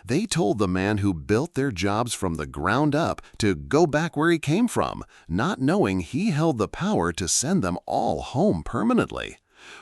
They told the man who built their jobs from the ground up to go back where he came from, not knowing he held the power to send them all home permanently.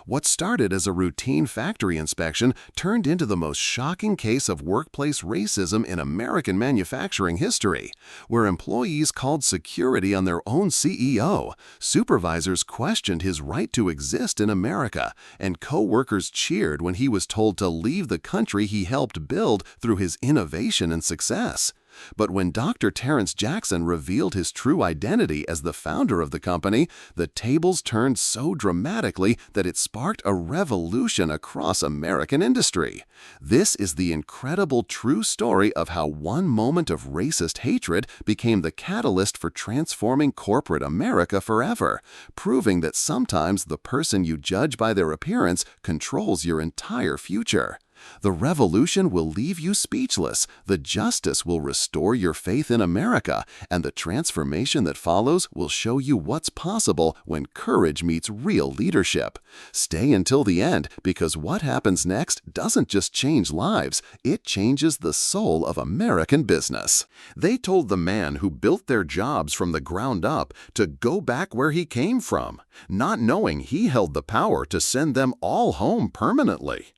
What started as a routine factory inspection turned into the most shocking case of workplace racism in American manufacturing history, where employees called security on their own CEO, supervisors questioned his right to exist in America, and co-workers cheered when he was told to leave the country he helped build through his innovation and success. But when Dr. Terrence Jackson revealed his true identity as the founder of the company, the tables turned so dramatically that it sparked a revolution across American industry. This is the incredible true story of how one moment of racist hatred became the catalyst for transforming corporate America forever, proving that sometimes the person you judge by their appearance controls your entire future. The revolution will leave you speechless, the justice will restore your faith in America, and the transformation that follows will show you what's possible when courage meets real leadership. Stay until the end, because what happens next doesn't just change lives, it changes the soul of American business. They told the man who built their jobs from the ground up to go back where he came from, not knowing he held the power to send them all home permanently.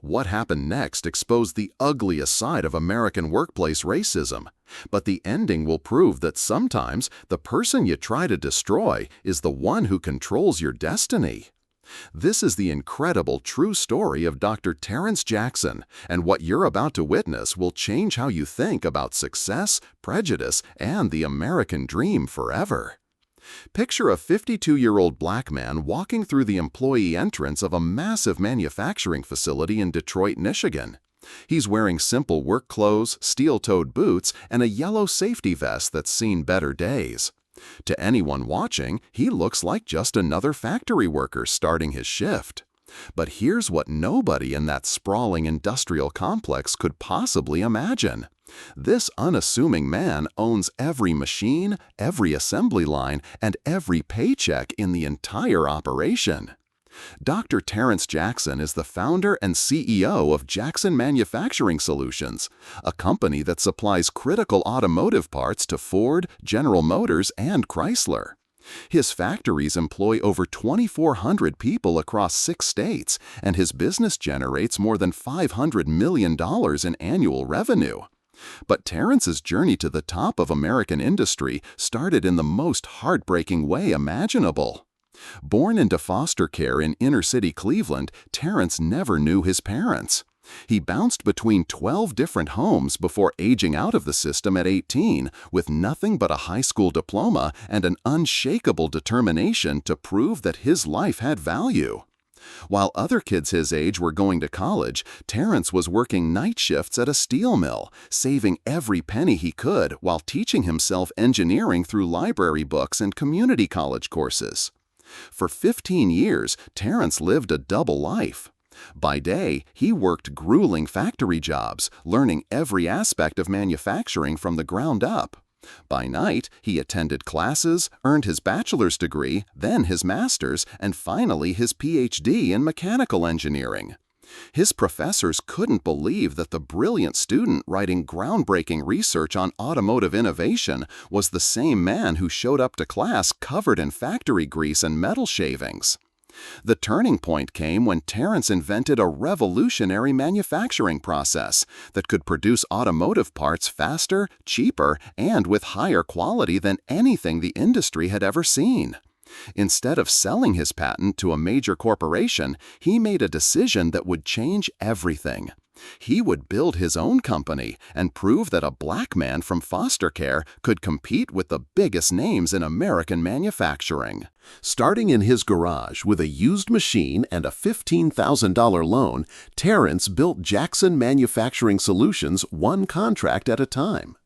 What happened next exposed the ugliest side of American workplace racism. But the ending will prove that sometimes the person you try to destroy is the one who controls your destiny. This is the incredible true story of Dr. Terrence Jackson, and what you're about to witness will change how you think about success, prejudice, and the American dream forever. Picture a 52-year-old black man walking through the employee entrance of a massive manufacturing facility in Detroit, Michigan. He's wearing simple work clothes, steel-toed boots, and a yellow safety vest that's seen better days. To anyone watching, he looks like just another factory worker starting his shift. But here's what nobody in that sprawling industrial complex could possibly imagine. This unassuming man owns every machine, every assembly line, and every paycheck in the entire operation. Dr. Terrence Jackson is the founder and CEO of Jackson Manufacturing Solutions, a company that supplies critical automotive parts to Ford, General Motors, and Chrysler. His factories employ over 2,400 people across 6 states, and his business generates more than $500 million in annual revenue. But Terrence's journey to the top of American industry started in the most heartbreaking way imaginable. Born into foster care in inner-city Cleveland, Terrence never knew his parents. He bounced between 12 different homes before aging out of the system at 18, with nothing but a high school diploma and an unshakable determination to prove that his life had value. While other kids his age were going to college, Terrence was working night shifts at a steel mill, saving every penny he could while teaching himself engineering through library books and community college courses. For 15 years, Terrence lived a double life. By day, he worked grueling factory jobs, learning every aspect of manufacturing from the ground up. By night, he attended classes, earned his bachelor's degree, then his master's, and finally his PhD in mechanical engineering. His professors couldn't believe that the brilliant student writing groundbreaking research on automotive innovation was the same man who showed up to class covered in factory grease and metal shavings. The turning point came when Terrence invented a revolutionary manufacturing process that could produce automotive parts faster, cheaper, and with higher quality than anything the industry had ever seen. Instead of selling his patent to a major corporation, he made a decision that would change everything. He would build his own company and prove that a black man from foster care could compete with the biggest names in American manufacturing. Starting in his garage with a used machine and a $15,000 loan, Terrence built Jackson Manufacturing Solutions one contract at a time.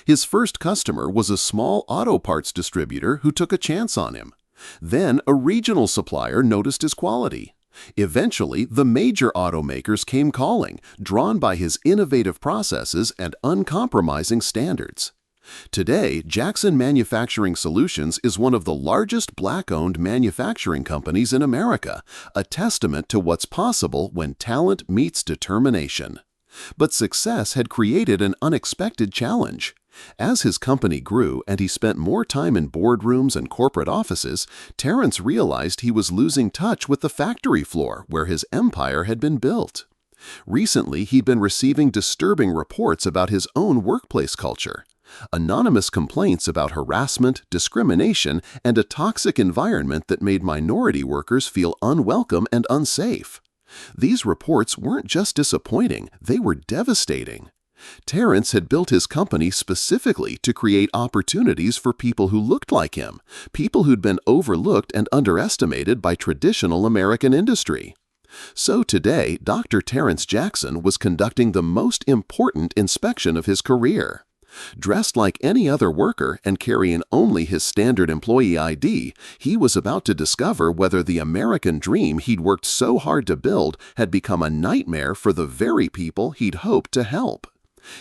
His first customer was a small auto parts distributor who took a chance on him. Then a regional supplier noticed his quality. Eventually, the major automakers came calling, drawn by his innovative processes and uncompromising standards. Today, Jackson Manufacturing Solutions is one of the largest black-owned manufacturing companies in America, a testament to what's possible when talent meets determination. But success had created an unexpected challenge. As his company grew and he spent more time in boardrooms and corporate offices, Terrence realized he was losing touch with the factory floor where his empire had been built. Recently, he'd been receiving disturbing reports about his own workplace culture. Anonymous complaints about harassment, discrimination, and a toxic environment that made minority workers feel unwelcome and unsafe. These reports weren't just disappointing, they were devastating. Terrence had built his company specifically to create opportunities for people who looked like him, people who'd been overlooked and underestimated by traditional American industry. So today, Dr. Terrence Jackson was conducting the most important inspection of his career. Dressed like any other worker and carrying only his standard employee ID, he was about to discover whether the American dream he'd worked so hard to build had become a nightmare for the very people he'd hoped to help.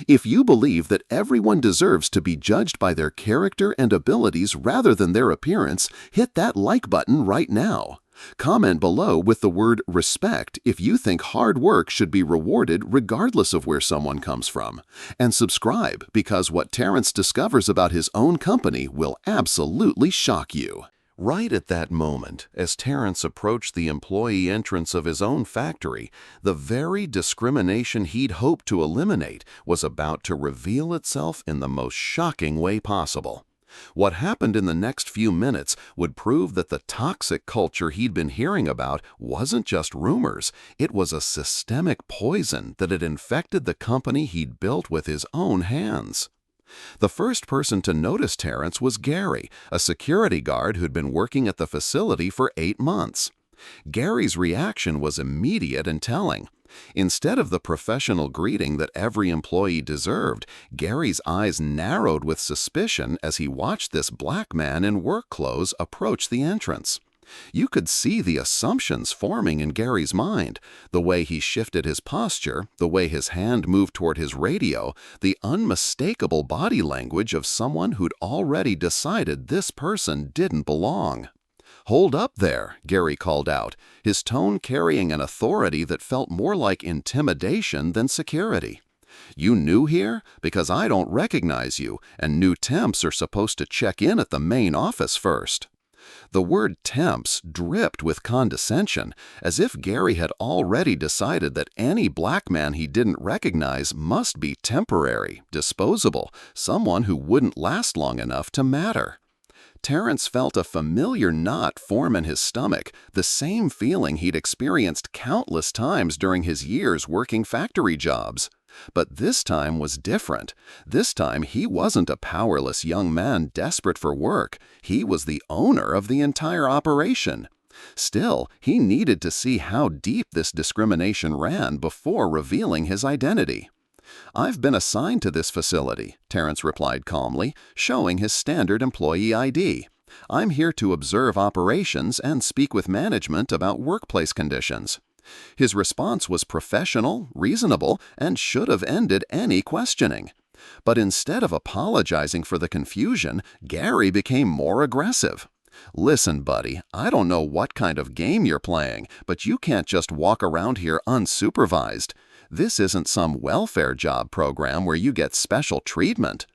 If you believe that everyone deserves to be judged by their character and abilities rather than their appearance, hit that like button right now. Comment below with the word respect if you think hard work should be rewarded regardless of where someone comes from. And subscribe because what Terrence discovers about his own company will absolutely shock you. Right at that moment, as Terrence approached the employee entrance of his own factory, the very discrimination he'd hoped to eliminate was about to reveal itself in the most shocking way possible. What happened in the next few minutes would prove that the toxic culture he'd been hearing about wasn't just rumors, it was a systemic poison that had infected the company he'd built with his own hands. The first person to notice Terrence was Gary, a security guard who'd been working at the facility for 8 months. Gary's reaction was immediate and telling. Instead of the professional greeting that every employee deserved, Gary's eyes narrowed with suspicion as he watched this black man in work clothes approach the entrance. You could see the assumptions forming in Gary's mind, the way he shifted his posture, the way his hand moved toward his radio, the unmistakable body language of someone who'd already decided this person didn't belong. "Hold up there," Gary called out, his tone carrying an authority that felt more like intimidation than security. "You new here? Because I don't recognize you, and new temps are supposed to check in at the main office first." The word temps dripped with condescension, as if Gary had already decided that any black man he didn't recognize must be temporary, disposable, someone who wouldn't last long enough to matter. Terrence felt a familiar knot form in his stomach, the same feeling he'd experienced countless times during his years working factory jobs. But this time was different. This time he wasn't a powerless young man desperate for work. He was the owner of the entire operation. Still, he needed to see how deep this discrimination ran before revealing his identity. "I've been assigned to this facility," Terrence replied calmly, showing his standard employee ID. "I'm here to observe operations and speak with management about workplace conditions." His response was professional, reasonable, and should have ended any questioning. But instead of apologizing for the confusion, Gary became more aggressive. "Listen, buddy, I don't know what kind of game you're playing, but you can't just walk around here unsupervised. This isn't some welfare job program where you get special treatment."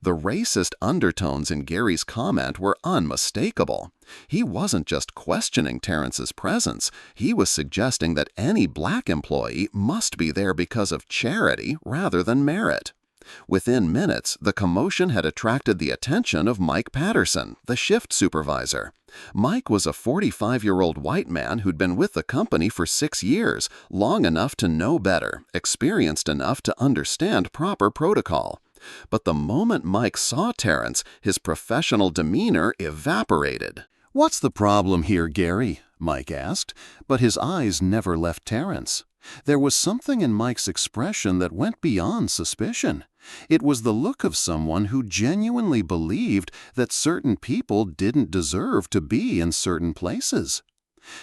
The racist undertones in Gary's comment were unmistakable. He wasn't just questioning Terrence's presence, he was suggesting that any black employee must be there because of charity rather than merit. Within minutes, the commotion had attracted the attention of Mike Patterson, the shift supervisor. Mike was a 45-year-old white man who'd been with the company for 6 years, long enough to know better, experienced enough to understand proper protocol. But the moment Mike saw Terrence, his professional demeanor evaporated. "What's the problem here, Gary?" Mike asked, but his eyes never left Terrence. There was something in Mike's expression that went beyond suspicion. It was the look of someone who genuinely believed that certain people didn't deserve to be in certain places.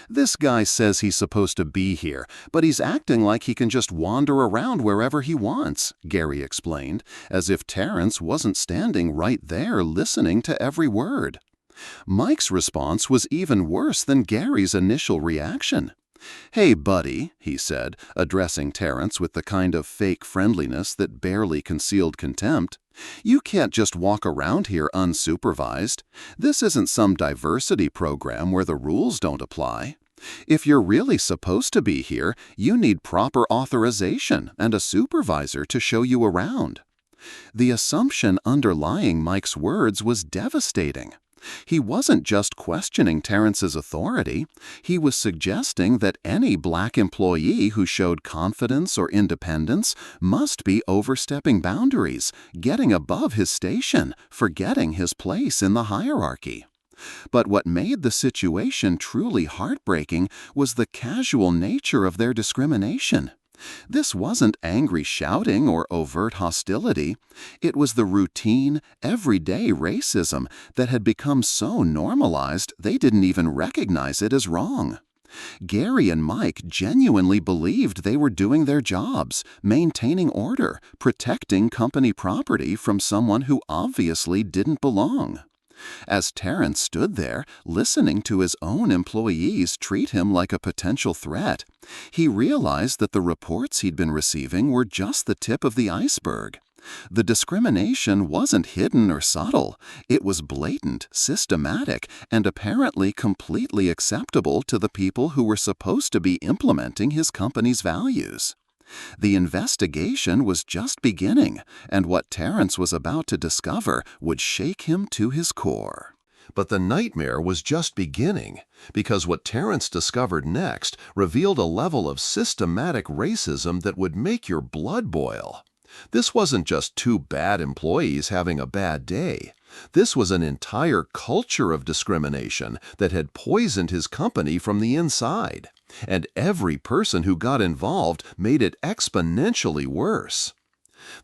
"This guy says he's supposed to be here, but he's acting like he can just wander around wherever he wants," Gary explained, as if Terrence wasn't standing right there listening to every word. Mike's response was even worse than Gary's initial reaction. "Hey, buddy," he said, addressing Terrence with the kind of fake friendliness that barely concealed contempt. "You can't just walk around here unsupervised. This isn't some diversity program where the rules don't apply. If you're really supposed to be here, you need proper authorization and a supervisor to show you around." The assumption underlying Mike's words was devastating. He wasn't just questioning Terrence's authority, he was suggesting that any black employee who showed confidence or independence must be overstepping boundaries, getting above his station, forgetting his place in the hierarchy. But what made the situation truly heartbreaking was the casual nature of their discrimination. This wasn't angry shouting or overt hostility. It was the routine, everyday racism that had become so normalized they didn't even recognize it as wrong. Gary and Mike genuinely believed they were doing their jobs, maintaining order, protecting company property from someone who obviously didn't belong. As Terrence stood there, listening to his own employees treat him like a potential threat, he realized that the reports he'd been receiving were just the tip of the iceberg. The discrimination wasn't hidden or subtle. It was blatant, systematic, and apparently completely acceptable to the people who were supposed to be implementing his company's values. The investigation was just beginning, and what Terrence was about to discover would shake him to his core. But the nightmare was just beginning, because what Terrence discovered next revealed a level of systematic racism that would make your blood boil. This wasn't just two bad employees having a bad day. This was an entire culture of discrimination that had poisoned his company from the inside. And every person who got involved made it exponentially worse.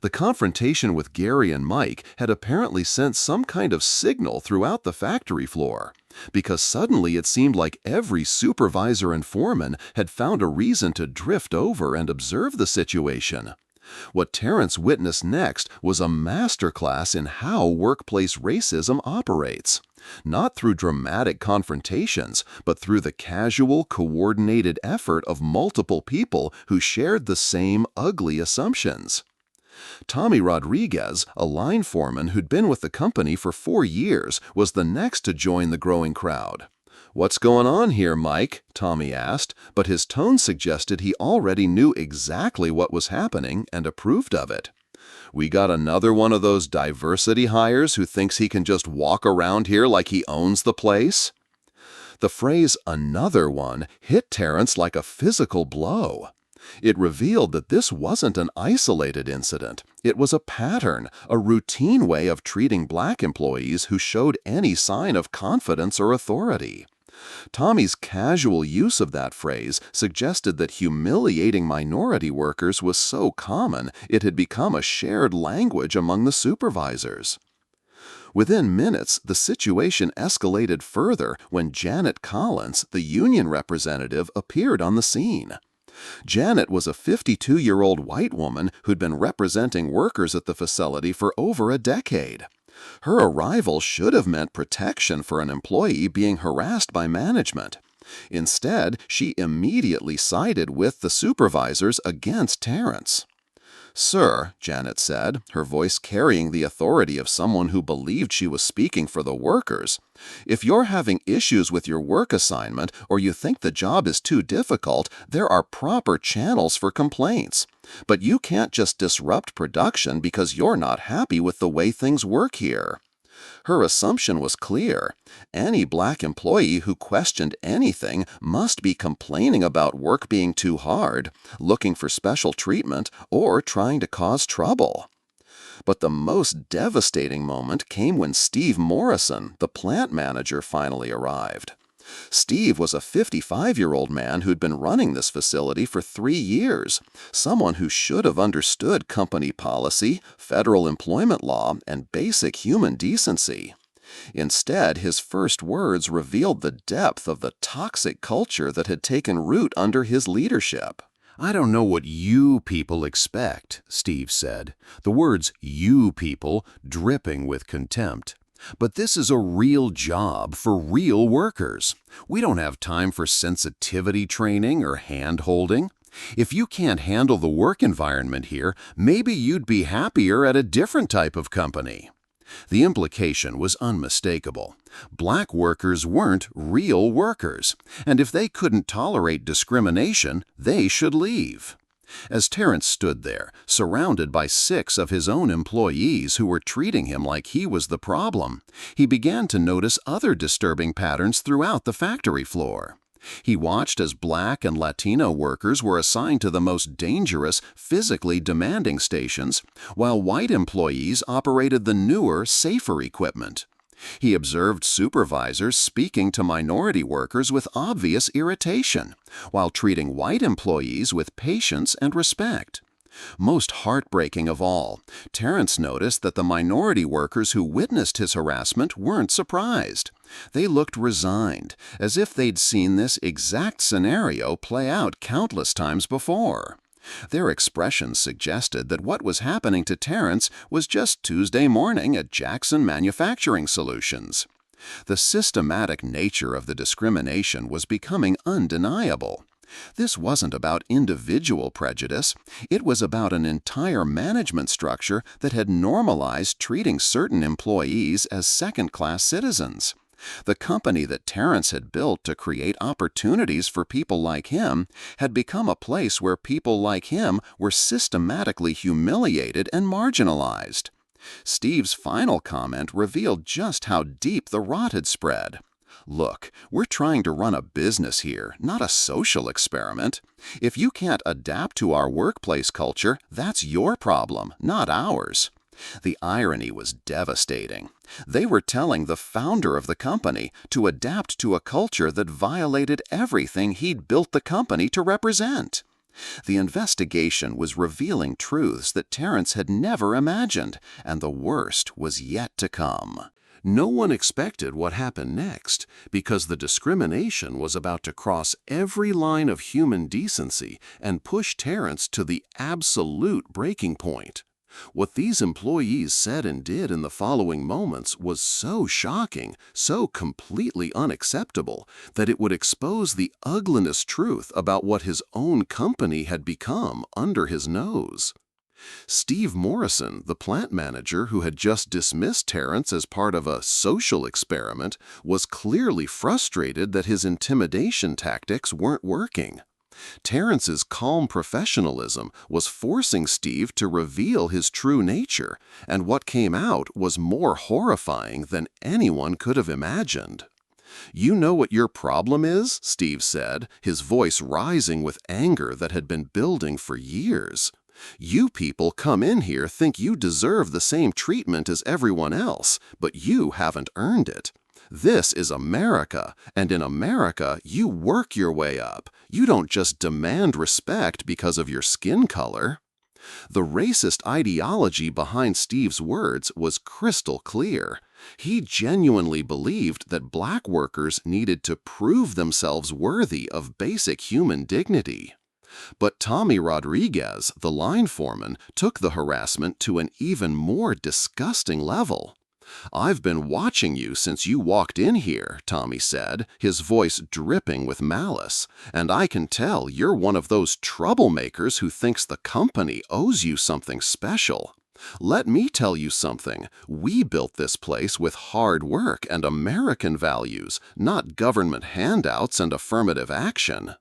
The confrontation with Gary and Mike had apparently sent some kind of signal throughout the factory floor, because suddenly it seemed like every supervisor and foreman had found a reason to drift over and observe the situation. What Terrence witnessed next was a masterclass in how workplace racism operates. Not through dramatic confrontations, but through the casual, coordinated effort of multiple people who shared the same ugly assumptions. Tommy Rodriguez, a line foreman who'd been with the company for 4 years, was the next to join the growing crowd. "What's going on here, Mike?" Tommy asked, but his tone suggested he already knew exactly what was happening and approved of it. "We got another one of those diversity hires who thinks he can just walk around here like he owns the place?" The phrase "another one" hit Terrence like a physical blow. It revealed that this wasn't an isolated incident. It was a pattern, a routine way of treating black employees who showed any sign of confidence or authority. Tommy's casual use of that phrase suggested that humiliating minority workers was so common it had become a shared language among the supervisors. Within minutes, the situation escalated further when Janet Collins, the union representative, appeared on the scene. Janet was a 52-year-old white woman who'd been representing workers at the facility for over a decade. Her arrival should have meant protection for an employee being harassed by management. Instead, she immediately sided with the supervisors against Terrence. "Sir," Janet said, her voice carrying the authority of someone who believed she was speaking for the workers, "if you're having issues with your work assignment or you think the job is too difficult, there are proper channels for complaints. But you can't just disrupt production because you're not happy with the way things work here." Her assumption was clear. Any black employee who questioned anything must be complaining about work being too hard, looking for special treatment, or trying to cause trouble. But the most devastating moment came when Steve Morrison, the plant manager, finally arrived. Steve was a 55-year-old man who'd been running this facility for 3 years, someone who should have understood company policy, federal employment law, and basic human decency. Instead, his first words revealed the depth of the toxic culture that had taken root under his leadership. "I don't know what you people expect," Steve said, the words "you people" dripping with contempt. But this is a real job for real workers. We don't have time for sensitivity training or hand-holding. If you can't handle the work environment here, maybe you'd be happier at a different type of company." The implication was unmistakable. Black workers weren't real workers, and if they couldn't tolerate discrimination, they should leave. As Terrence stood there, surrounded by 6 of his own employees who were treating him like he was the problem, he began to notice other disturbing patterns throughout the factory floor. He watched as Black and Latino workers were assigned to the most dangerous, physically demanding stations, while white employees operated the newer, safer equipment. He observed supervisors speaking to minority workers with obvious irritation, while treating white employees with patience and respect. Most heartbreaking of all, Terrence noticed that the minority workers who witnessed his harassment weren't surprised. They looked resigned, as if they'd seen this exact scenario play out countless times before. Their expressions suggested that what was happening to Terrence was just Tuesday morning at Jackson Manufacturing Solutions. The systematic nature of the discrimination was becoming undeniable. This wasn't about individual prejudice. It was about an entire management structure that had normalized treating certain employees as second-class citizens. The company that Terrence had built to create opportunities for people like him had become a place where people like him were systematically humiliated and marginalized. Steve's final comment revealed just how deep the rot had spread. "Look, we're trying to run a business here, not a social experiment. If you can't adapt to our workplace culture, that's your problem, not ours." The irony was devastating. They were telling the founder of the company to adapt to a culture that violated everything he'd built the company to represent. The investigation was revealing truths that Terrence had never imagined, and the worst was yet to come. No one expected what happened next, because the discrimination was about to cross every line of human decency and push Terrence to the absolute breaking point. What these employees said and did in the following moments was so shocking, so completely unacceptable, that it would expose the ugliness truth about what his own company had become under his nose. Steve Morrison, the plant manager who had just dismissed Terrence as part of a social experiment, was clearly frustrated that his intimidation tactics weren't working. Terrence's calm professionalism was forcing Steve to reveal his true nature, and what came out was more horrifying than anyone could have imagined. "You know what your problem is?" Steve said, his voice rising with anger that had been building for years. "You people come in here think you deserve the same treatment as everyone else, but you haven't earned it. This is America, and in America, you work your way up. You don't just demand respect because of your skin color." The racist ideology behind Steve's words was crystal clear. He genuinely believed that black workers needed to prove themselves worthy of basic human dignity. But Tommy Rodriguez, the line foreman, took the harassment to an even more disgusting level. "I've been watching you since you walked in here," Tommy said, his voice dripping with malice, "and I can tell you're one of those troublemakers who thinks the company owes you something special. Let me tell you something. We built this place with hard work and American values, not government handouts and affirmative action."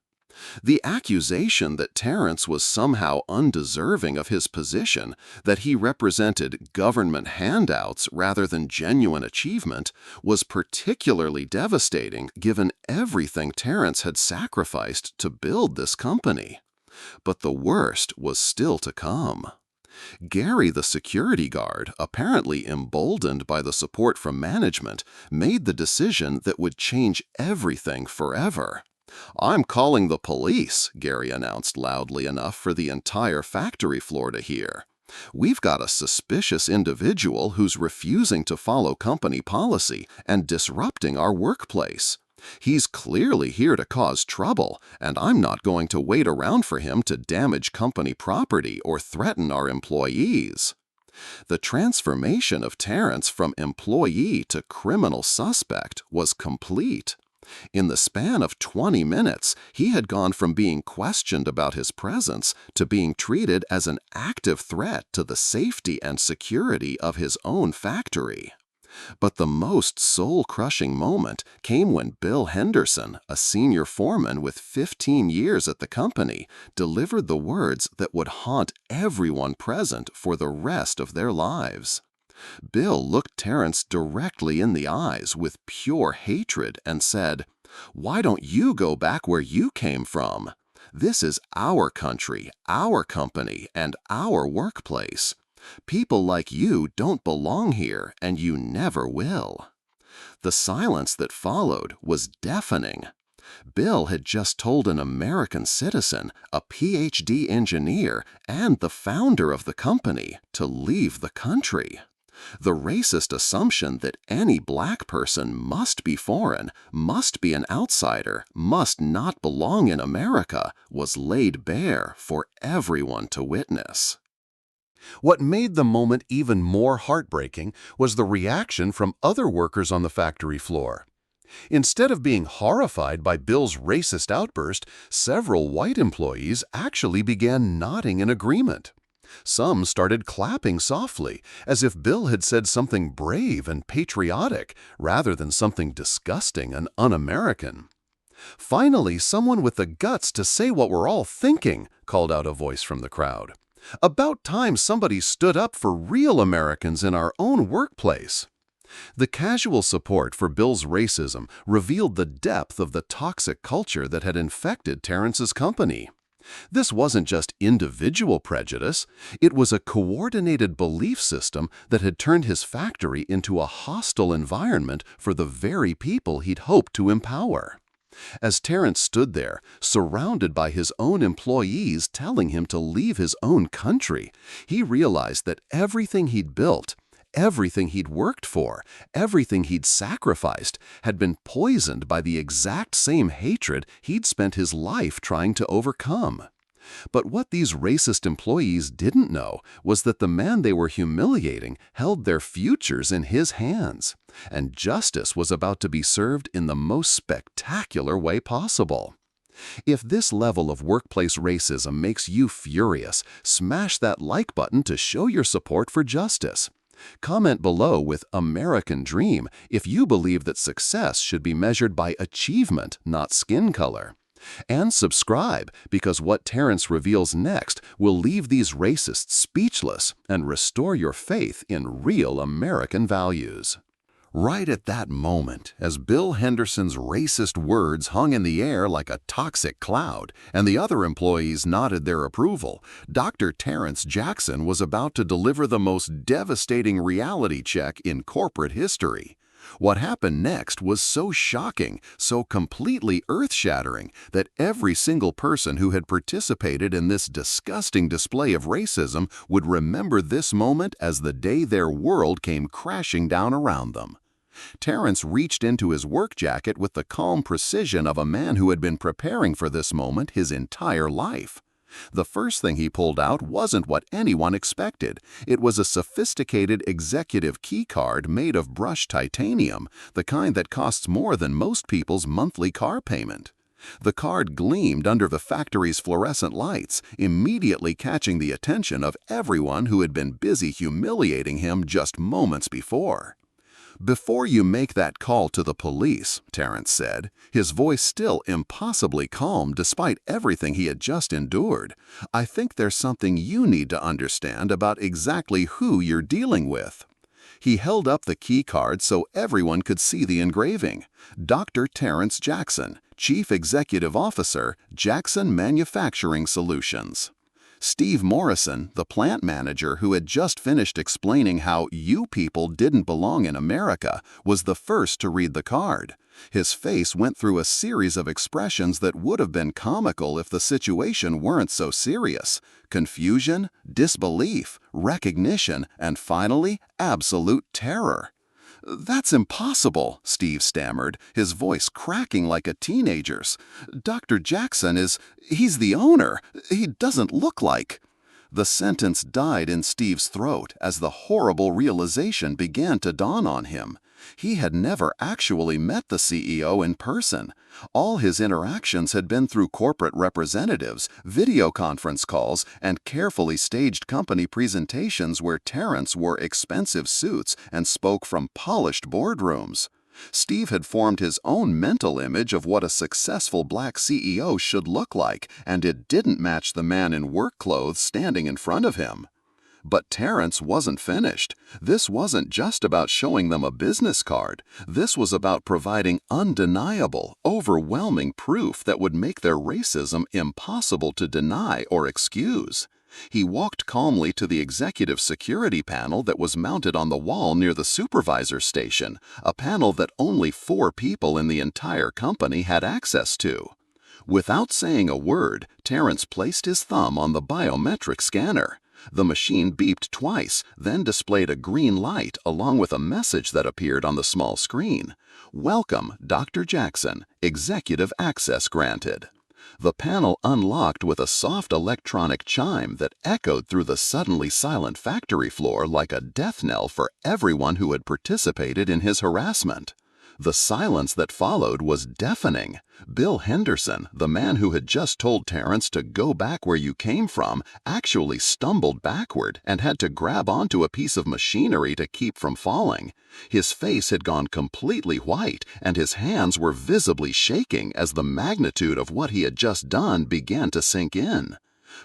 The accusation that Terrence was somehow undeserving of his position, that he represented government handouts rather than genuine achievement, was particularly devastating given everything Terrence had sacrificed to build this company. But the worst was still to come. Gary, the security guard, apparently emboldened by the support from management, made the decision that would change everything forever. "I'm calling the police," Gary announced loudly enough for the entire factory floor to hear. "We've got a suspicious individual who's refusing to follow company policy and disrupting our workplace. He's clearly here to cause trouble, and I'm not going to wait around for him to damage company property or threaten our employees." The transformation of Terrence from employee to criminal suspect was complete. In the span of 20 minutes, he had gone from being questioned about his presence to being treated as an active threat to the safety and security of his own factory. But the most soul-crushing moment came when Bill Henderson, a senior foreman with 15 years at the company, delivered the words that would haunt everyone present for the rest of their lives. Bill looked Terrence directly in the eyes with pure hatred and said, "Why don't you go back where you came from? This is our country, our company, and our workplace. People like you don't belong here, and you never will." The silence that followed was deafening. Bill had just told an American citizen, a PhD engineer, and the founder of the company to leave the country. The racist assumption that any black person must be foreign, must be an outsider, must not belong in America was laid bare for everyone to witness. What made the moment even more heartbreaking was the reaction from other workers on the factory floor. Instead of being horrified by Bill's racist outburst, several white employees actually began nodding in agreement. Some started clapping softly, as if Bill had said something brave and patriotic rather than something disgusting and un-American. "Finally, someone with the guts to say what we're all thinking," called out a voice from the crowd. "About time somebody stood up for real Americans in our own workplace." The casual support for Bill's racism revealed the depth of the toxic culture that had infected Terrence's company. This wasn't just individual prejudice, it was a coordinated belief system that had turned his factory into a hostile environment for the very people he'd hoped to empower. As Terrence stood there, surrounded by his own employees telling him to leave his own country, he realized that everything he'd built, everything he'd worked for, everything he'd sacrificed, had been poisoned by the exact same hatred he'd spent his life trying to overcome. But what these racist employees didn't know was that the man they were humiliating held their futures in his hands, and justice was about to be served in the most spectacular way possible. If this level of workplace racism makes you furious, smash that like button to show your support for justice. Comment below with "American Dream" if you believe that success should be measured by achievement, not skin color. And subscribe, because what Terrence reveals next will leave these racists speechless and restore your faith in real American values. Right at that moment, as Bill Henderson's racist words hung in the air like a toxic cloud, and the other employees nodded their approval, Dr. Terrence Jackson was about to deliver the most devastating reality check in corporate history. What happened next was so shocking, so completely earth-shattering, that every single person who had participated in this disgusting display of racism would remember this moment as the day their world came crashing down around them. Terrence reached into his work jacket with the calm precision of a man who had been preparing for this moment his entire life. The first thing he pulled out wasn't what anyone expected. It was a sophisticated executive key card made of brushed titanium, the kind that costs more than most people's monthly car payment. The card gleamed under the factory's fluorescent lights, immediately catching the attention of everyone who had been busy humiliating him just moments before. "Before you make that call to the police," Terrence said, his voice still impossibly calm despite everything he had just endured, "I think there's something you need to understand about exactly who you're dealing with." He held up the key card so everyone could see the engraving. Dr. Terrence Jackson, Chief Executive Officer, Jackson Manufacturing Solutions. Steve Morrison, the plant manager who had just finished explaining how "you people didn't belong in America," was the first to read the card. His face went through a series of expressions that would have been comical if the situation weren't so serious: confusion, disbelief, recognition, and finally, absolute terror. "That's impossible," Steve stammered, his voice cracking like a teenager's. "Dr. Jackson he's the owner. He doesn't look like—" The sentence died in Steve's throat as the horrible realization began to dawn on him. He had never actually met the CEO in person. All his interactions had been through corporate representatives, video conference calls, and carefully staged company presentations where Terrence wore expensive suits and spoke from polished boardrooms. Steve had formed his own mental image of what a successful black CEO should look like, and it didn't match the man in work clothes standing in front of him. But Terrence wasn't finished. This wasn't just about showing them a business card. This was about providing undeniable, overwhelming proof that would make their racism impossible to deny or excuse. He walked calmly to the executive security panel that was mounted on the wall near the supervisor station, a panel that only 4 people in the entire company had access to. Without saying a word, Terrence placed his thumb on the biometric scanner. The machine beeped twice, then displayed a green light along with a message that appeared on the small screen. "Welcome, Dr. Jackson. Executive access granted." The panel unlocked with a soft electronic chime that echoed through the suddenly silent factory floor like a death knell for everyone who had participated in his harassment. The silence that followed was deafening. Bill Henderson, the man who had just told Terrence to go back where you came from, actually stumbled backward and had to grab onto a piece of machinery to keep from falling. His face had gone completely white, and his hands were visibly shaking as the magnitude of what he had just done began to sink in.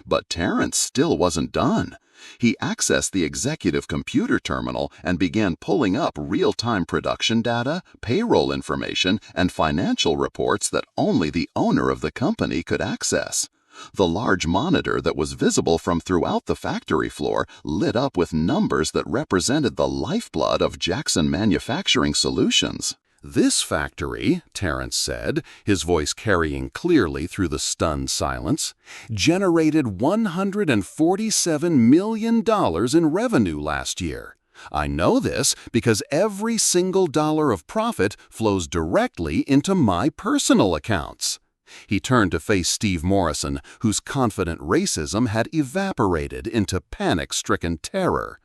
But Terrence still wasn't done. He accessed the executive computer terminal and began pulling up real-time production data, payroll information, and financial reports that only the owner of the company could access. The large monitor that was visible from throughout the factory floor lit up with numbers that represented the lifeblood of Jackson Manufacturing Solutions. "This factory," Terrence said, his voice carrying clearly through the stunned silence, "generated $147 million in revenue last year. I know this because every single dollar of profit flows directly into my personal accounts." He turned to face Steve Morrison, whose confident racism had evaporated into panic-stricken terror.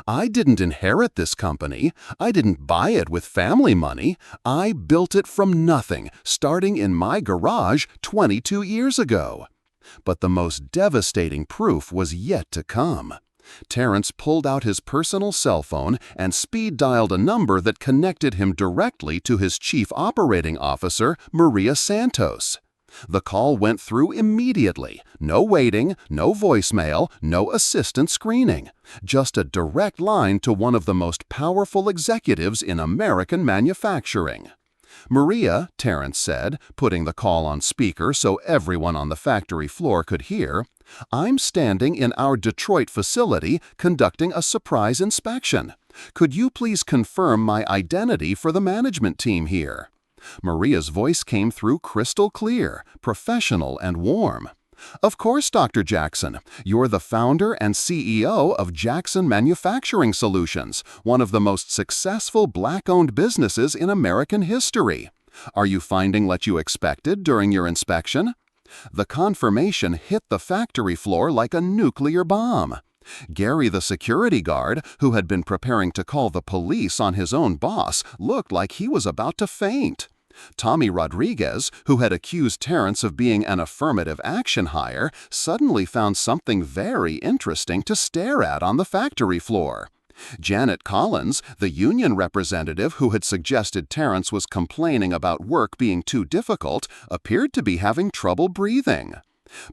"I didn't inherit this company. I didn't buy it with family money. I built it from nothing, starting in my garage 22 years ago." But the most devastating proof was yet to come. Terrence pulled out his personal cell phone and speed-dialed a number that connected him directly to his chief operating officer, Maria Santos. The call went through immediately. No waiting, no voicemail, no assistant screening. Just a direct line to one of the most powerful executives in American manufacturing. "Maria," Terrence said, putting the call on speaker so everyone on the factory floor could hear, "I'm standing in our Detroit facility conducting a surprise inspection. Could you please confirm my identity for the management team here?" Maria's voice came through crystal clear, professional and warm. "Of course, Dr. Jackson. You're the founder and CEO of Jackson Manufacturing Solutions, one of the most successful black-owned businesses in American history. Are you finding what you expected during your inspection?" The confirmation hit the factory floor like a nuclear bomb. Gary, the security guard, who had been preparing to call the police on his own boss, looked like he was about to faint. Tommy Rodriguez, who had accused Terrence of being an affirmative action hire, suddenly found something very interesting to stare at on the factory floor. Janet Collins, the union representative who had suggested Terrence was complaining about work being too difficult, appeared to be having trouble breathing.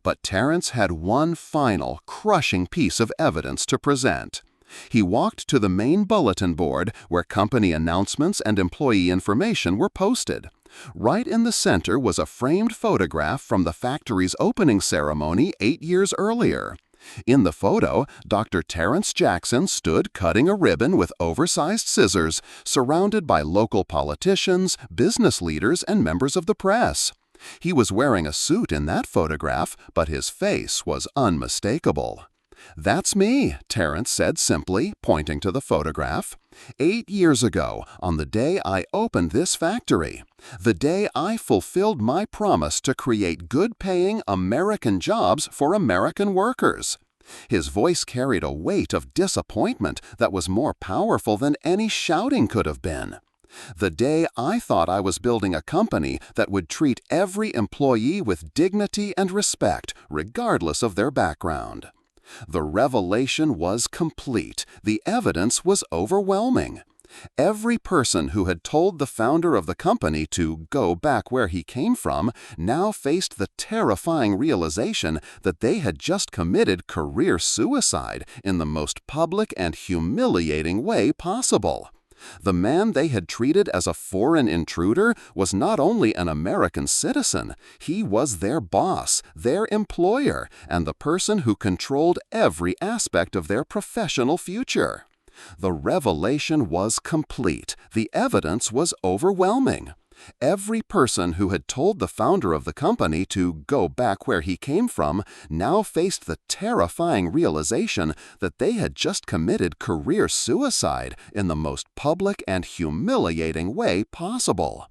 But Terrence had one final, crushing piece of evidence to present. He walked to the main bulletin board where company announcements and employee information were posted. Right in the center was a framed photograph from the factory's opening ceremony 8 years earlier. In the photo, Dr. Terrence Jackson stood cutting a ribbon with oversized scissors, surrounded by local politicians, business leaders, and members of the press. He was wearing a suit in that photograph, but his face was unmistakable. "That's me," Terrence said simply, pointing to the photograph. 8 years ago, on the day I opened this factory, the day I fulfilled my promise to create good-paying American jobs for American workers. His voice carried a weight of disappointment that was more powerful than any shouting could have been. The day I thought I was building a company that would treat every employee with dignity and respect, regardless of their background. The revelation was complete. The evidence was overwhelming. Every person who had told the founder of the company to go back where he came from now faced the terrifying realization that they had just committed career suicide in the most public and humiliating way possible. The man they had treated as a foreign intruder was not only an American citizen, he was their boss, their employer, and the person who controlled every aspect of their professional future. The revelation was complete. The evidence was overwhelming. Every person who had told the founder of the company to go back where he came from now faced the terrifying realization that they had just committed career suicide in the most public and humiliating way possible.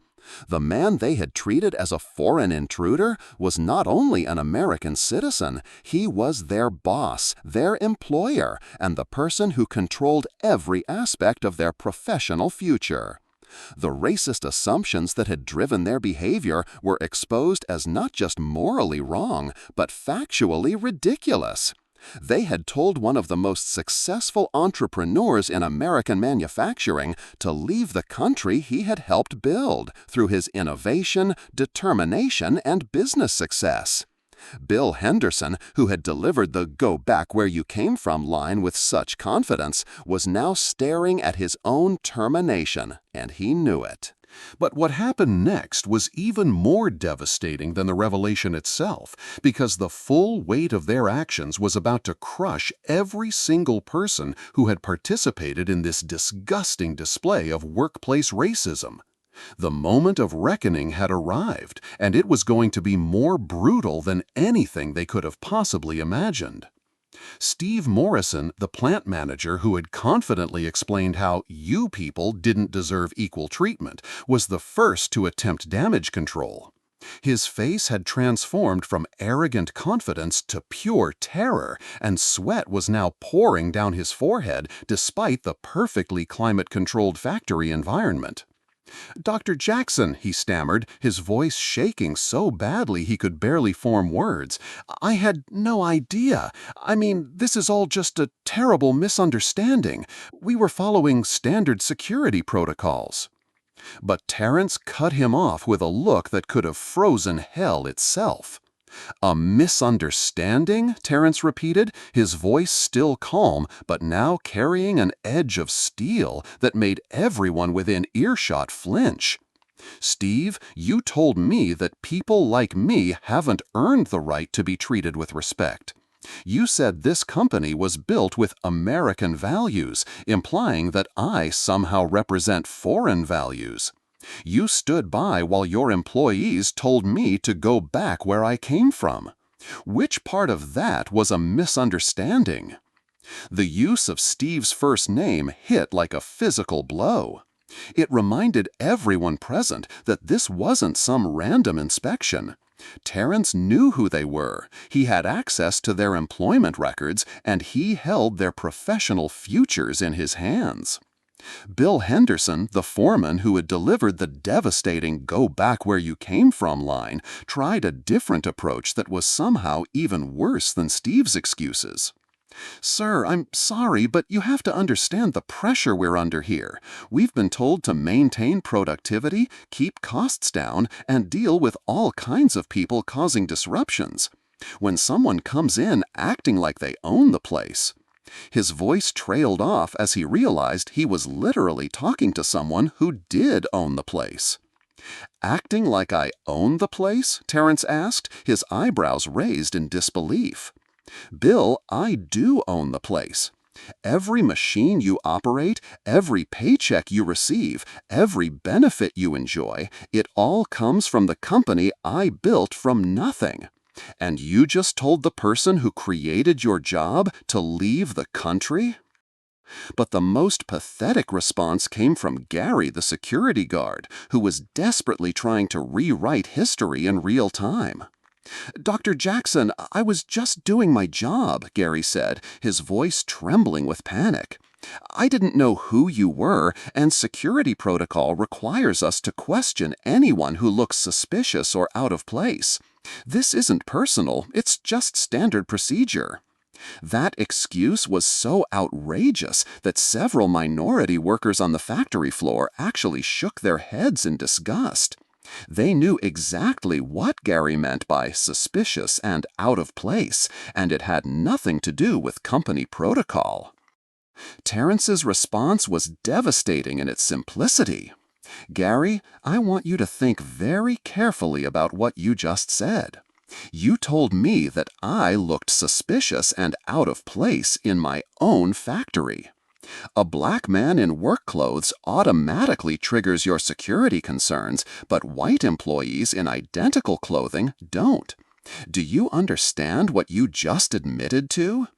The man they had treated as a foreign intruder was not only an American citizen, he was their boss, their employer, and the person who controlled every aspect of their professional future. The racist assumptions that had driven their behavior were exposed as not just morally wrong, but factually ridiculous. They had told one of the most successful entrepreneurs in American manufacturing to leave the country he had helped build through his innovation, determination, and business success. Bill Henderson, who had delivered the "go back where you came from" line with such confidence, was now staring at his own termination, and he knew it. But what happened next was even more devastating than the revelation itself, because the full weight of their actions was about to crush every single person who had participated in this disgusting display of workplace racism. The moment of reckoning had arrived, and it was going to be more brutal than anything they could have possibly imagined. Steve Morrison, the plant manager who had confidently explained how "you people didn't deserve equal treatment," was the first to attempt damage control. His face had transformed from arrogant confidence to pure terror, and sweat was now pouring down his forehead despite the perfectly climate-controlled factory environment. "Dr. Jackson," he stammered, his voice shaking so badly he could barely form words, "I had no idea. I mean, this is all just a terrible misunderstanding. We were following standard security protocols." But Terrence cut him off with a look that could have frozen hell itself. "A misunderstanding?" Terrence repeated, his voice still calm, but now carrying an edge of steel that made everyone within earshot flinch. "Steve, you told me that people like me haven't earned the right to be treated with respect. You said this company was built with American values, implying that I somehow represent foreign values. You stood by while your employees told me to go back where I came from. Which part of that was a misunderstanding?" The use of Steve's first name hit like a physical blow. It reminded everyone present that this wasn't some random inspection. Terrence knew who they were, he had access to their employment records, and he held their professional futures in his hands. Bill Henderson, the foreman who had delivered the devastating "go back where you came from" line, tried a different approach that was somehow even worse than Steve's excuses. "Sir, I'm sorry, but you have to understand the pressure we're under here. We've been told to maintain productivity, keep costs down, and deal with all kinds of people causing disruptions. When someone comes in acting like they own the place..." His voice trailed off as he realized he was literally talking to someone who did own the place. "Acting like I own the place?" Terrence asked, his eyebrows raised in disbelief. "Bill, I do own the place. Every machine you operate, every paycheck you receive, every benefit you enjoy, it all comes from the company I built from nothing. And you just told the person who created your job to leave the country?" But the most pathetic response came from Gary, the security guard, who was desperately trying to rewrite history in real time. "Dr. Jackson, I was just doing my job," Gary said, his voice trembling with panic. "I didn't know who you were, and security protocol requires us to question anyone who looks suspicious or out of place. This isn't personal, it's just standard procedure." That excuse was so outrageous that several minority workers on the factory floor actually shook their heads in disgust. They knew exactly what Gary meant by suspicious and out of place, and it had nothing to do with company protocol. Terrence's response was devastating in its simplicity. "Gary, I want you to think very carefully about what you just said. You told me that I looked suspicious and out of place in my own factory. A black man in work clothes automatically triggers your security concerns, but white employees in identical clothing don't. Do you understand what you just admitted to?"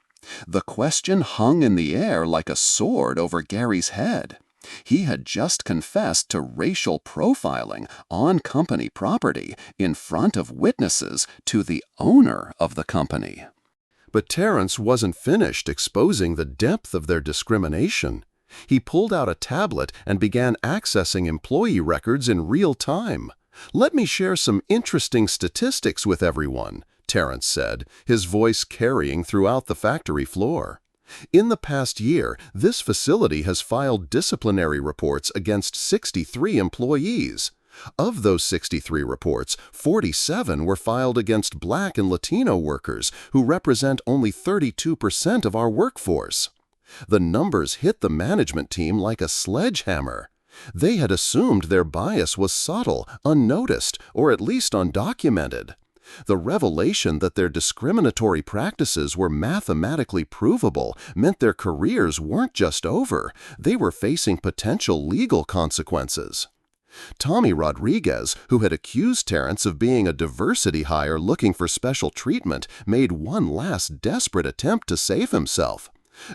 The question hung in the air like a sword over Gary's head. He had just confessed to racial profiling on company property in front of witnesses to the owner of the company. But Terrence wasn't finished exposing the depth of their discrimination. He pulled out a tablet and began accessing employee records in real time. "Let me share some interesting statistics with everyone," Terrence said, his voice carrying throughout the factory floor. "In the past year, this facility has filed disciplinary reports against 63 employees. Of those 63 reports, 47 were filed against Black and Latino workers, who represent only 32% of our workforce." The numbers hit the management team like a sledgehammer. They had assumed their bias was subtle, unnoticed, or at least undocumented. The revelation that their discriminatory practices were mathematically provable meant their careers weren't just over, they were facing potential legal consequences. Tommy Rodriguez, who had accused Terrence of being a diversity hire looking for special treatment, made one last desperate attempt to save himself.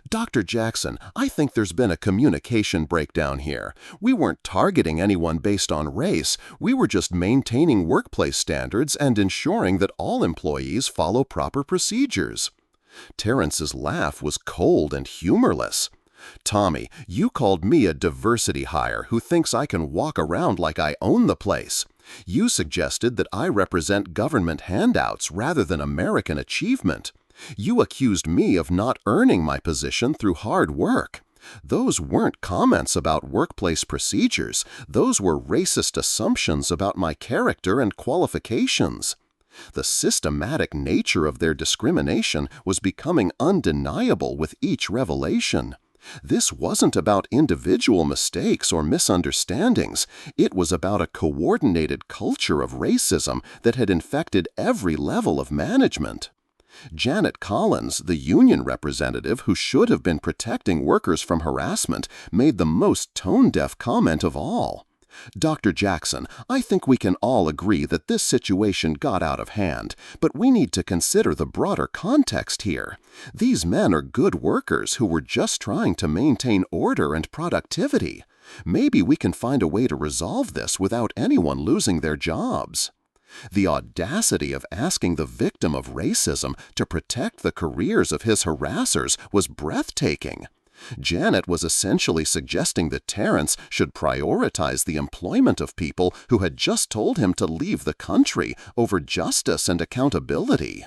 "Dr. Jackson, I think there's been a communication breakdown here. We weren't targeting anyone based on race. We were just maintaining workplace standards and ensuring that all employees follow proper procedures." Terrence's laugh was cold and humorless. "Tommy, you called me a diversity hire who thinks I can walk around like I own the place. You suggested that I represent government handouts rather than American achievement. You accused me of not earning my position through hard work. Those weren't comments about workplace procedures. Those were racist assumptions about my character and qualifications." The systematic nature of their discrimination was becoming undeniable with each revelation. This wasn't about individual mistakes or misunderstandings. It was about a coordinated culture of racism that had infected every level of management. Janet Collins, the union representative who should have been protecting workers from harassment, made the most tone-deaf comment of all. "Dr. Jackson, I think we can all agree that this situation got out of hand, but we need to consider the broader context here. These men are good workers who were just trying to maintain order and productivity. Maybe we can find a way to resolve this without anyone losing their jobs." The audacity of asking the victim of racism to protect the careers of his harassers was breathtaking. Janet was essentially suggesting that Terrence should prioritize the employment of people who had just told him to leave the country over justice and accountability.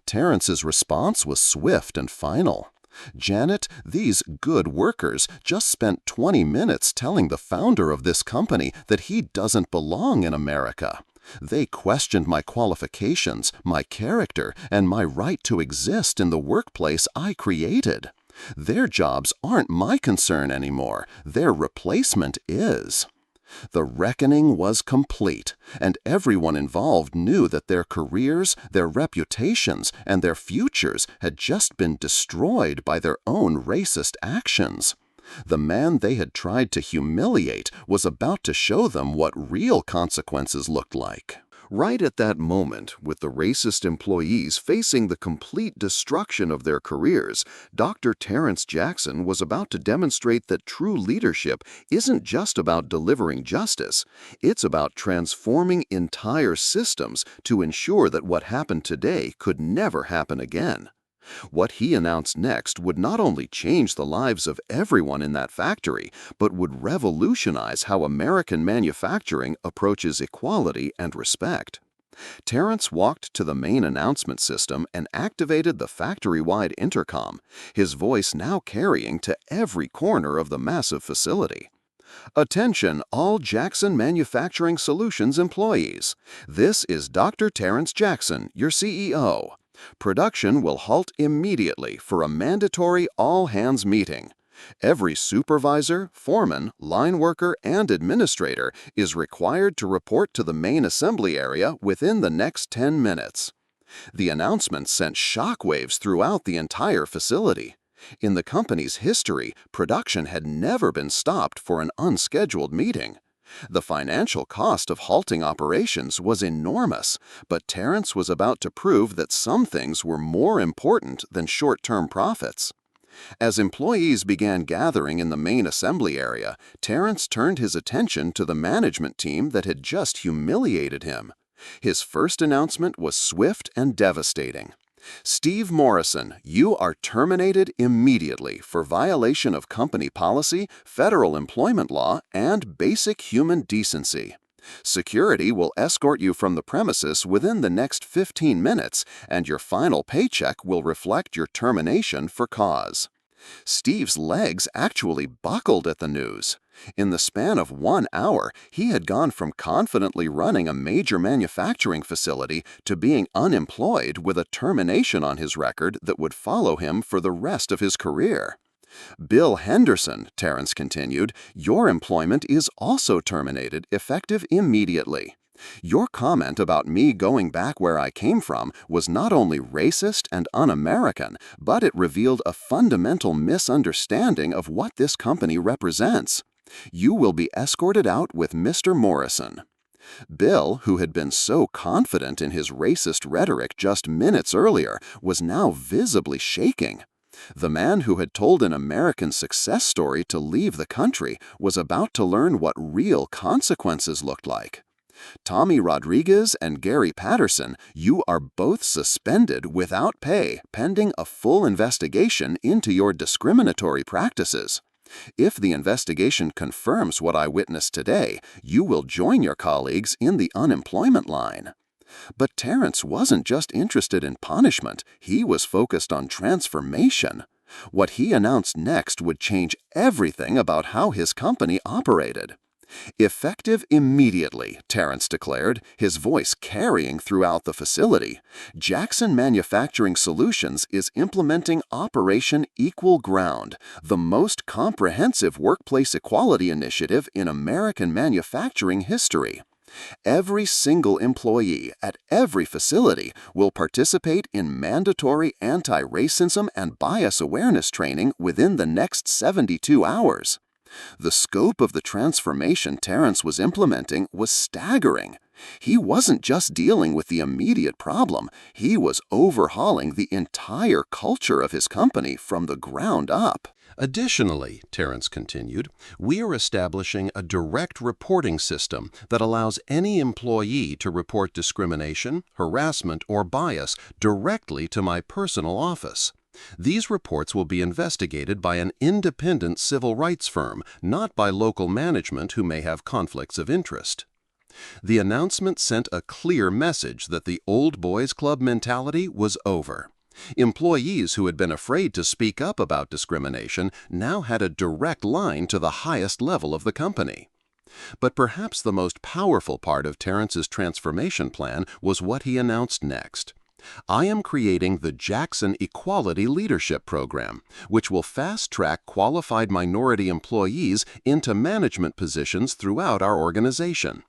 Terrence's response was swift and final. "Janet, these good workers just spent 20 minutes telling the founder of this company that he doesn't belong in America. They questioned my qualifications, my character, and my right to exist in the workplace I created. Their jobs aren't my concern anymore. Their replacement is." The reckoning was complete, and everyone involved knew that their careers, their reputations, and their futures had just been destroyed by their own racist actions. The man they had tried to humiliate was about to show them what real consequences looked like. Right at that moment, with the racist employees facing the complete destruction of their careers, Dr. Terrence Jackson was about to demonstrate that true leadership isn't just about delivering justice, it's about transforming entire systems to ensure that what happened today could never happen again. What he announced next would not only change the lives of everyone in that factory, but would revolutionize how American manufacturing approaches equality and respect. Terrence walked to the main announcement system and activated the factory-wide intercom, his voice now carrying to every corner of the massive facility. Attention all Jackson Manufacturing Solutions employees. This is Dr. Terrence Jackson, your CEO. Production will halt immediately for a mandatory all-hands meeting. Every supervisor, foreman, line worker, and administrator is required to report to the main assembly area within the next 10 minutes. The announcement sent shockwaves throughout the entire facility. In the company's history, production had never been stopped for an unscheduled meeting. The financial cost of halting operations was enormous, but Terrence was about to prove that some things were more important than short-term profits. As employees began gathering in the main assembly area, Terrence turned his attention to the management team that had just humiliated him. His first announcement was swift and devastating. Steve Morrison, you are terminated immediately for violation of company policy, federal employment law, and basic human decency. Security will escort you from the premises within the next 15 minutes, and your final paycheck will reflect your termination for cause. Steve's legs actually buckled at the news. In the span of 1 hour, he had gone from confidently running a major manufacturing facility to being unemployed with a termination on his record that would follow him for the rest of his career. Bill Henderson, Terrence continued, your employment is also terminated effective immediately. Your comment about me going back where I came from was not only racist and un-American, but it revealed a fundamental misunderstanding of what this company represents. You will be escorted out with Mr. Morrison. Bill, who had been so confident in his racist rhetoric just minutes earlier, was now visibly shaking. The man who had told an American success story to leave the country was about to learn what real consequences looked like. Tommy Rodriguez and Gary Patterson, you are both suspended without pay pending a full investigation into your discriminatory practices. If the investigation confirms what I witnessed today, you will join your colleagues in the unemployment line. But Terrence wasn't just interested in punishment, he was focused on transformation. What he announced next would change everything about how his company operated. Effective immediately, Terrence declared, his voice carrying throughout the facility, Jackson Manufacturing Solutions is implementing Operation Equal Ground, the most comprehensive workplace equality initiative in American manufacturing history. Every single employee at every facility will participate in mandatory anti-racism and bias awareness training within the next 72 hours. The scope of the transformation Terrence was implementing was staggering. He wasn't just dealing with the immediate problem, he was overhauling the entire culture of his company from the ground up. Additionally, Terrence continued, we are establishing a direct reporting system that allows any employee to report discrimination, harassment, or bias directly to my personal office. These reports will be investigated by an independent civil rights firm, not by local management who may have conflicts of interest. The announcement sent a clear message that the old boys club mentality was over. Employees who had been afraid to speak up about discrimination now had a direct line to the highest level of the company. But perhaps the most powerful part of Terrence's transformation plan was what he announced next. I am creating the Jackson Equality Leadership Program, which will fast-track qualified minority employees into management positions throughout our organization.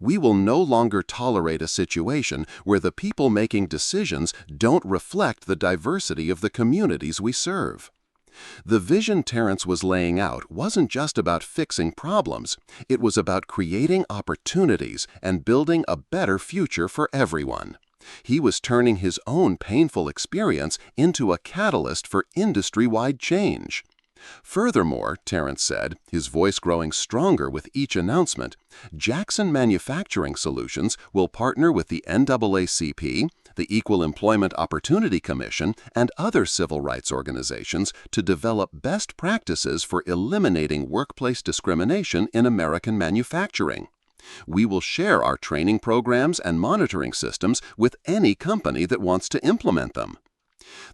We will no longer tolerate a situation where the people making decisions don't reflect the diversity of the communities we serve. The vision Terrence was laying out wasn't just about fixing problems. It was about creating opportunities and building a better future for everyone. He was turning his own painful experience into a catalyst for industry-wide change. Furthermore, Terrence said, his voice growing stronger with each announcement, Jackson Manufacturing Solutions will partner with the NAACP, the Equal Employment Opportunity Commission, and other civil rights organizations to develop best practices for eliminating workplace discrimination in American manufacturing. We will share our training programs and monitoring systems with any company that wants to implement them.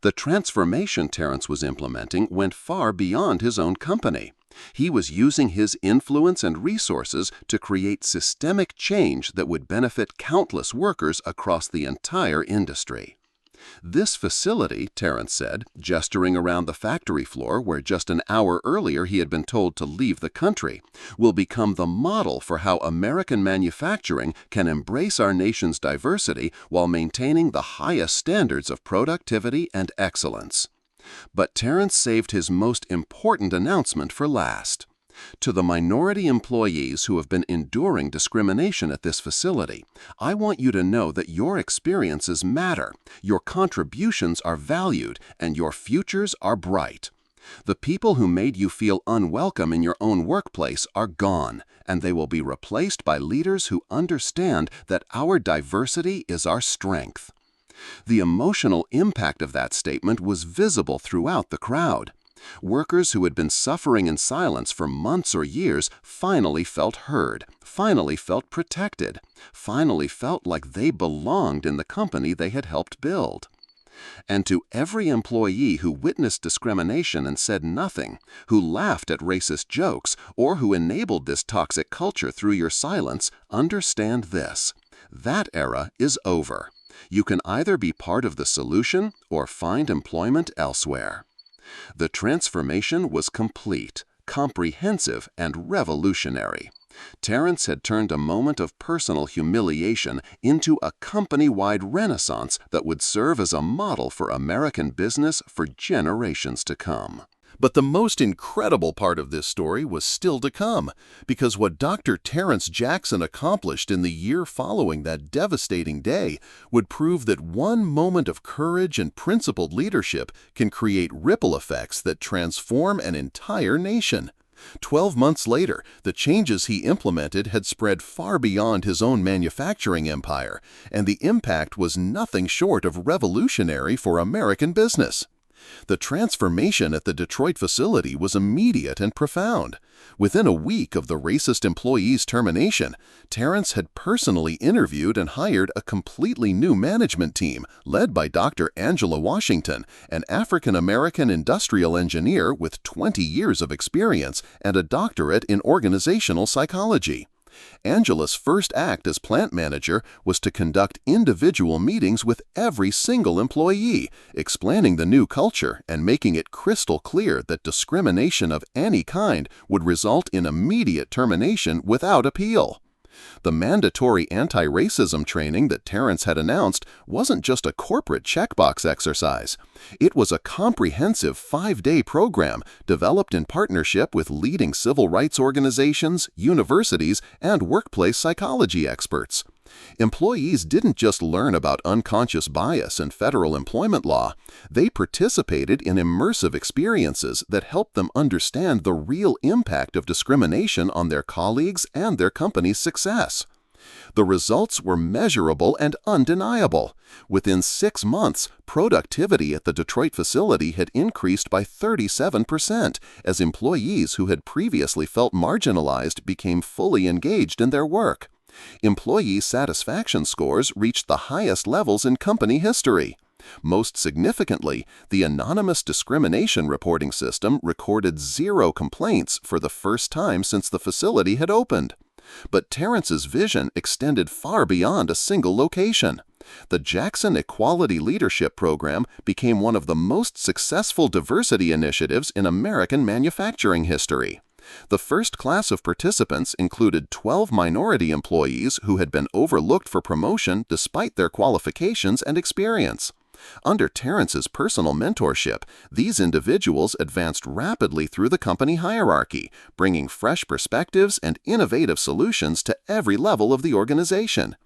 The transformation Terrence was implementing went far beyond his own company. He was using his influence and resources to create systemic change that would benefit countless workers across the entire industry. This facility, Terrence said, gesturing around the factory floor where just an hour earlier he had been told to leave the country, will become the model for how American manufacturing can embrace our nation's diversity while maintaining the highest standards of productivity and excellence. But Terrence saved his most important announcement for last. To the minority employees who have been enduring discrimination at this facility, I want you to know that your experiences matter, your contributions are valued, and your futures are bright. The people who made you feel unwelcome in your own workplace are gone, and they will be replaced by leaders who understand that our diversity is our strength. The emotional impact of that statement was visible throughout the crowd. Workers who had been suffering in silence for months or years finally felt heard, finally felt protected, finally felt like they belonged in the company they had helped build. And to every employee who witnessed discrimination and said nothing, who laughed at racist jokes, or who enabled this toxic culture through your silence, understand this: that era is over. You can either be part of the solution or find employment elsewhere. The transformation was complete, comprehensive, and revolutionary. Terrence had turned a moment of personal humiliation into a company-wide renaissance that would serve as a model for American business for generations to come. But the most incredible part of this story was still to come, because what Dr. Terrence Jackson accomplished in the year following that devastating day would prove that one moment of courage and principled leadership can create ripple effects that transform an entire nation. 12 months later, the changes he implemented had spread far beyond his own manufacturing empire, and the impact was nothing short of revolutionary for American business. The transformation at the Detroit facility was immediate and profound. Within a week of the racist employee's termination, Terrence had personally interviewed and hired a completely new management team led by Dr. Angela Washington, an African-American industrial engineer with 20 years of experience and a doctorate in organizational psychology. Angela's first act as plant manager was to conduct individual meetings with every single employee, explaining the new culture and making it crystal clear that discrimination of any kind would result in immediate termination without appeal. The mandatory anti-racism training that Terrence had announced wasn't just a corporate checkbox exercise. It was a comprehensive 5-day program developed in partnership with leading civil rights organizations, universities, and workplace psychology experts. Employees didn't just learn about unconscious bias and federal employment law. They participated in immersive experiences that helped them understand the real impact of discrimination on their colleagues and their company's success. The results were measurable and undeniable. Within 6 months, productivity at the Detroit facility had increased by 37% as employees who had previously felt marginalized became fully engaged in their work. Employee satisfaction scores reached the highest levels in company history. Most significantly, the anonymous discrimination reporting system recorded 0 complaints for the first time since the facility had opened. But Terrence's vision extended far beyond a single location. The Jackson Equality Leadership Program became one of the most successful diversity initiatives in American manufacturing history. The first class of participants included 12 minority employees who had been overlooked for promotion despite their qualifications and experience. Under Terrence's personal mentorship, these individuals advanced rapidly through the company hierarchy, bringing fresh perspectives and innovative solutions to every level of the organization.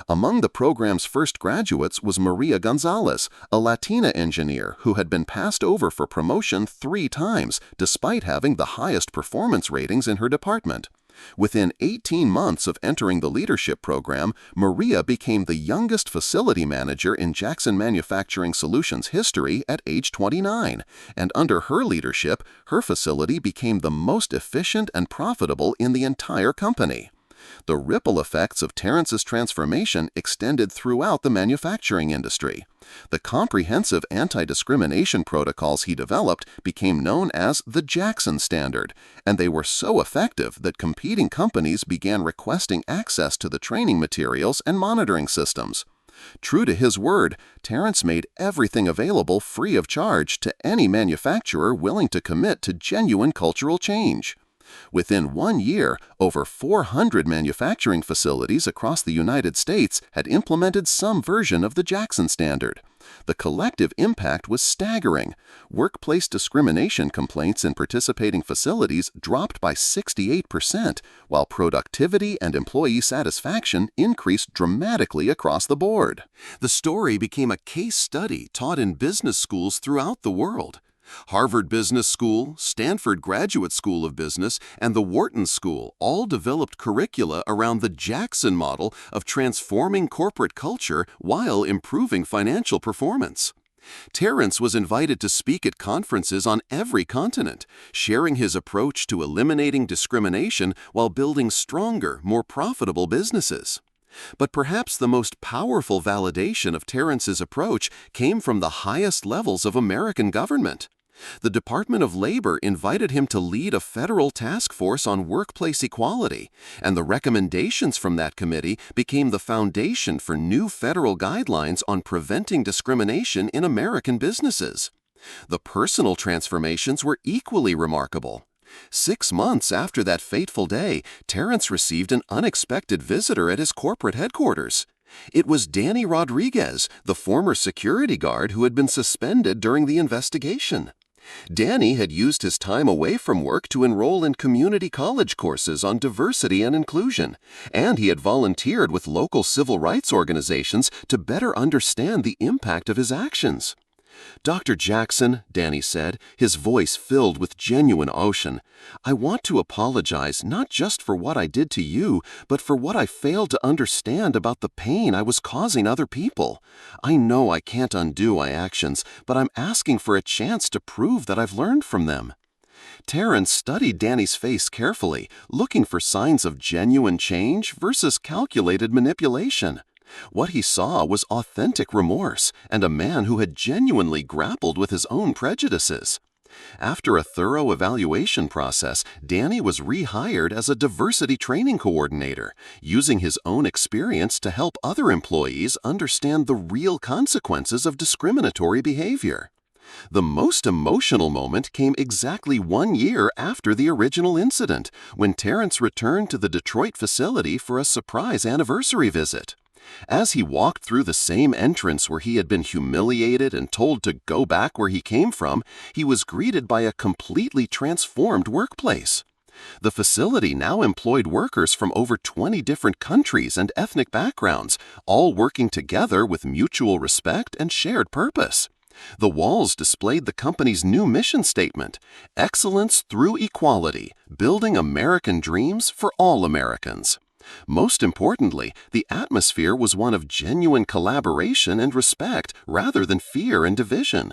Among the program's first graduates was Maria Gonzalez, a Latina engineer who had been passed over for promotion 3 times, despite having the highest performance ratings in her department. Within 18 months of entering the leadership program, Maria became the youngest facility manager in Jackson Manufacturing Solutions history at age 29, and under her leadership, her facility became the most efficient and profitable in the entire company. The ripple effects of Terrence's transformation extended throughout the manufacturing industry. The comprehensive anti-discrimination protocols he developed became known as the Jackson Standard, and they were so effective that competing companies began requesting access to the training materials and monitoring systems. True to his word, Terrence made everything available free of charge to any manufacturer willing to commit to genuine cultural change. Within 1 year, over 400 manufacturing facilities across the United States had implemented some version of the Jackson Standard. The collective impact was staggering. Workplace discrimination complaints in participating facilities dropped by 68%, while productivity and employee satisfaction increased dramatically across the board. The story became a case study taught in business schools throughout the world. Harvard Business School, Stanford Graduate School of Business, and the Wharton School all developed curricula around the Jackson model of transforming corporate culture while improving financial performance. Terrence was invited to speak at conferences on every continent, sharing his approach to eliminating discrimination while building stronger, more profitable businesses. But perhaps the most powerful validation of Terrence's approach came from the highest levels of American government. The Department of Labor invited him to lead a federal task force on workplace equality, and the recommendations from that committee became the foundation for new federal guidelines on preventing discrimination in American businesses. The personal transformations were equally remarkable. 6 months after that fateful day, Terrence received an unexpected visitor at his corporate headquarters. It was Danny Rodriguez, the former security guard who had been suspended during the investigation. Danny had used his time away from work to enroll in community college courses on diversity and inclusion, and he had volunteered with local civil rights organizations to better understand the impact of his actions. "Dr. Jackson," Danny said, his voice filled with genuine emotion, "I want to apologize not just for what I did to you, but for what I failed to understand about the pain I was causing other people. I know I can't undo my actions, but I'm asking for a chance to prove that I've learned from them." Terrence studied Danny's face carefully, looking for signs of genuine change versus calculated manipulation. What he saw was authentic remorse and a man who had genuinely grappled with his own prejudices. After a thorough evaluation process, Danny was rehired as a diversity training coordinator, using his own experience to help other employees understand the real consequences of discriminatory behavior. The most emotional moment came exactly 1 year after the original incident, when Terrence returned to the Detroit facility for a surprise anniversary visit. As he walked through the same entrance where he had been humiliated and told to go back where he came from, he was greeted by a completely transformed workplace. The facility now employed workers from over 20 different countries and ethnic backgrounds, all working together with mutual respect and shared purpose. The walls displayed the company's new mission statement, "Excellence through Equality, Building American Dreams for All Americans." Most importantly, the atmosphere was one of genuine collaboration and respect rather than fear and division.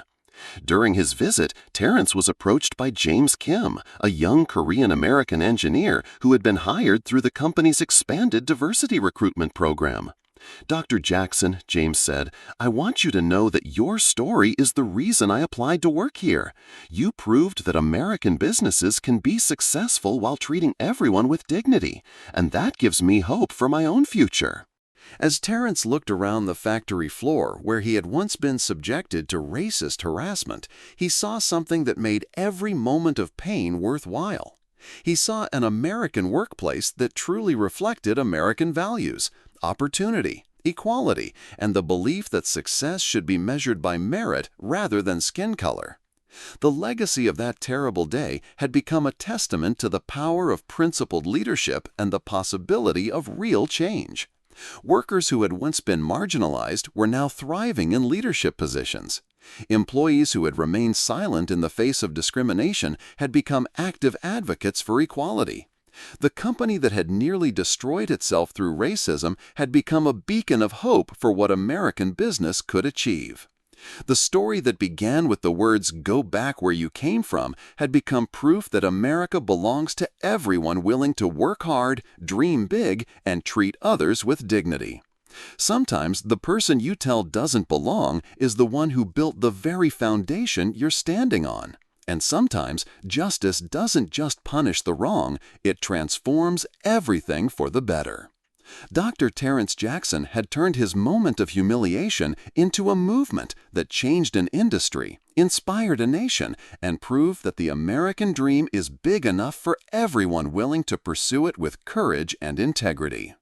During his visit, Terrence was approached by James Kim, a young Korean-American engineer who had been hired through the company's expanded diversity recruitment program. "Dr. Jackson," James said, "I want you to know that your story is the reason I applied to work here. You proved that American businesses can be successful while treating everyone with dignity, and that gives me hope for my own future." As Terrence looked around the factory floor where he had once been subjected to racist harassment, he saw something that made every moment of pain worthwhile. He saw an American workplace that truly reflected American values: opportunity, equality, and the belief that success should be measured by merit rather than skin color. The legacy of that terrible day had become a testament to the power of principled leadership and the possibility of real change. Workers who had once been marginalized were now thriving in leadership positions. Employees who had remained silent in the face of discrimination had become active advocates for equality. The company that had nearly destroyed itself through racism had become a beacon of hope for what American business could achieve. The story that began with the words "Go back where you came from" had become proof that America belongs to everyone willing to work hard, dream big, and treat others with dignity. Sometimes the person you tell doesn't belong is the one who built the very foundation you're standing on. And sometimes justice doesn't just punish the wrong, it transforms everything for the better. Dr. Terrence Jackson had turned his moment of humiliation into a movement that changed an industry, inspired a nation, and proved that the American dream is big enough for everyone willing to pursue it with courage and integrity.